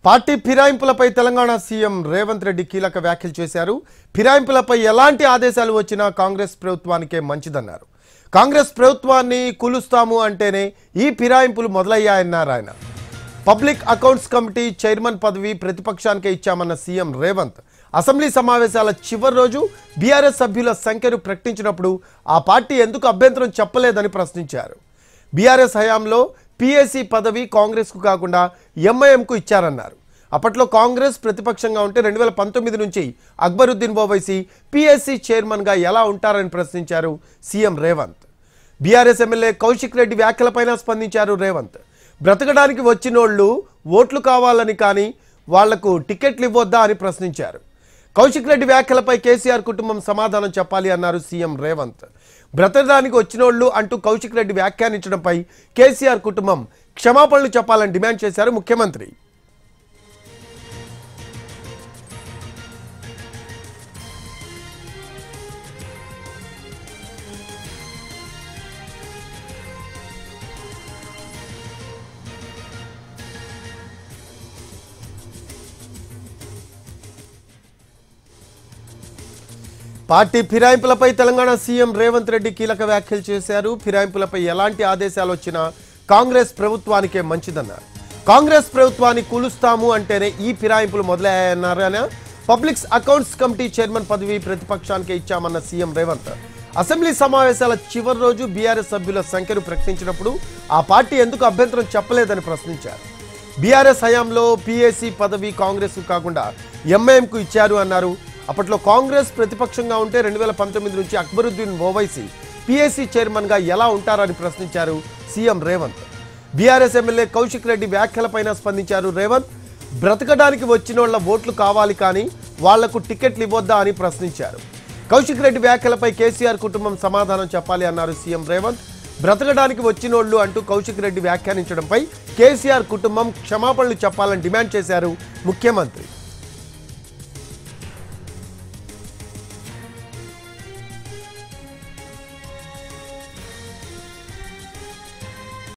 Party ఫిరాయింపులపై Telangana CM Revanth Reddy కీలక వ్యాఖ్యలు చేశారు. ఫిరాయింపులపై ఎలాంటి ఆదేశాలు వచ్చినా కాంగ్రెస్ ప్రభుత్వానికే మంచిదన్నారు. కాంగ్రెస్ ప్రభుత్వాన్ని కూలుస్తాము అంటేనే ఈ ఫిరాయింపులు మొదలయ్యాయన్నారు ఆయన. పబ్లిక్ అకౌంట్స్ కమిటీ చైర్మన్ పదవి ప్రతిపక్షానికే ఇచ్చామన్న సీఎం రేవంత్ అసెంబ్లీ సమావేశాల చివరి రోజు బీఆర్ఎస్ సభ్యుల సంఖ్యను ప్రకటించినప్పుడు ఆ పార్టీ ఎందుకు అభ్యంతరం చెప్పలేదని ప్రశ్నించారు. బీఆర్ఎస్ హయాంలో పీఏసీ పదవి కాంగ్రెస్కు కాకుండా ఎంఐఎంకు ఇచ్చారన్నారు. అప్పట్లో కాంగ్రెస్ ప్రతిపక్షంగా ఉంటే 2019 నుంచి అక్బరుద్దీన్ ఓవైసీ పీఏసీ చైర్మన్గా ఎలా ఉంటారని ప్రశ్నించారు సీఎం రేవంత్. బీఆర్ఎస్ ఎమ్మెల్యే కౌశిక్ రెడ్డి వ్యాఖ్యలపైన స్పందించారు రేవంత్. బ్రతకడానికి వచ్చినోళ్ళు ఓట్లు కావాలని కానీ వాళ్లకు టికెట్లు ఇవ్వొద్దా అని ప్రశ్నించారు. కౌశిక్ రెడ్డి వ్యాఖ్యలపై కేసీఆర్ కుటుంబం సమాధానం చెప్పాలి అన్నారు సీఎం రేవంత్. బ్రతకడానికి వచ్చినోళ్ళు అంటూ కౌశిక్ రెడ్డి వ్యాఖ్యానించడంపై కేసీఆర్ కుటుంబం క్షమాపణలు చెప్పాలని డిమాండ్ చేశారు ముఖ్యమంత్రి. పార్టీ ఫిరాయింపులపై తెలంగాణ సీఎం రేవంత్ రెడ్డి కీలక వ్యాఖ్యలు చేశారు. ఫిరాయింపులపై ఎలాంటి ఆదేశాలు వచ్చినా కాంగ్రెస్ ప్రభుత్వానికే మంచిదన్నారు. కాంగ్రెస్ ప్రభుత్వాన్ని కూలుస్తాము అంటేనే ఈ ఫిరాయింపులు మొదలయ్యాయన్నారు ఆయన. పబ్లిక్ అకౌంట్స్ కమిటీ చైర్మన్ పదవి ప్రతిపక్షానికే ఇచ్చామన్న సీఎం రేవంత్ అసెంబ్లీ సమావేశాల చివరి రోజు బీఆర్ఎస్ సభ్యుల సంఖ్యను ప్రకటించినప్పుడు ఆ పార్టీ ఎందుకు అభ్యంతరం చెప్పలేదని ప్రశ్నించారు. బీఆర్ఎస్ హయాంలో పీఏసీ పదవి కాంగ్రెస్కు కాకుండా ఎంఐఎంకు ఇచ్చారు అన్నారు. అప్పట్లో కాంగ్రెస్ ప్రతిపక్షంగా ఉంటే 2019 నుంచి అక్బరుద్దీన్ ఓవైసీ పీఏసీ చైర్మన్గా ఎలా ఉంటారని ప్రశ్నించారు సీఎం రేవంత్. బీఆర్ఎస్ ఎమ్మెల్యే కౌశిక్ రెడ్డి వ్యాఖ్యలపైన స్పందించారు రేవంత్. బ్రతకడానికి వచ్చినోళ్ల ఓట్లు కావాలి కానీ వాళ్లకు టికెట్లు ఇవ్వొద్దా అని ప్రశ్నించారు. కౌశిక్ రెడ్డి వ్యాఖ్యలపై కేసీఆర్ కుటుంబం సమాధానం చెప్పాలి అన్నారు సీఎం రేవంత్. బ్రతకడానికి వచ్చినోళ్లు అంటూ కౌశిక్ రెడ్డి వ్యాఖ్యానించడంపై కేసీఆర్ కుటుంబం క్షమాపణలు చెప్పాలని డిమాండ్ చేశారు ముఖ్యమంత్రి.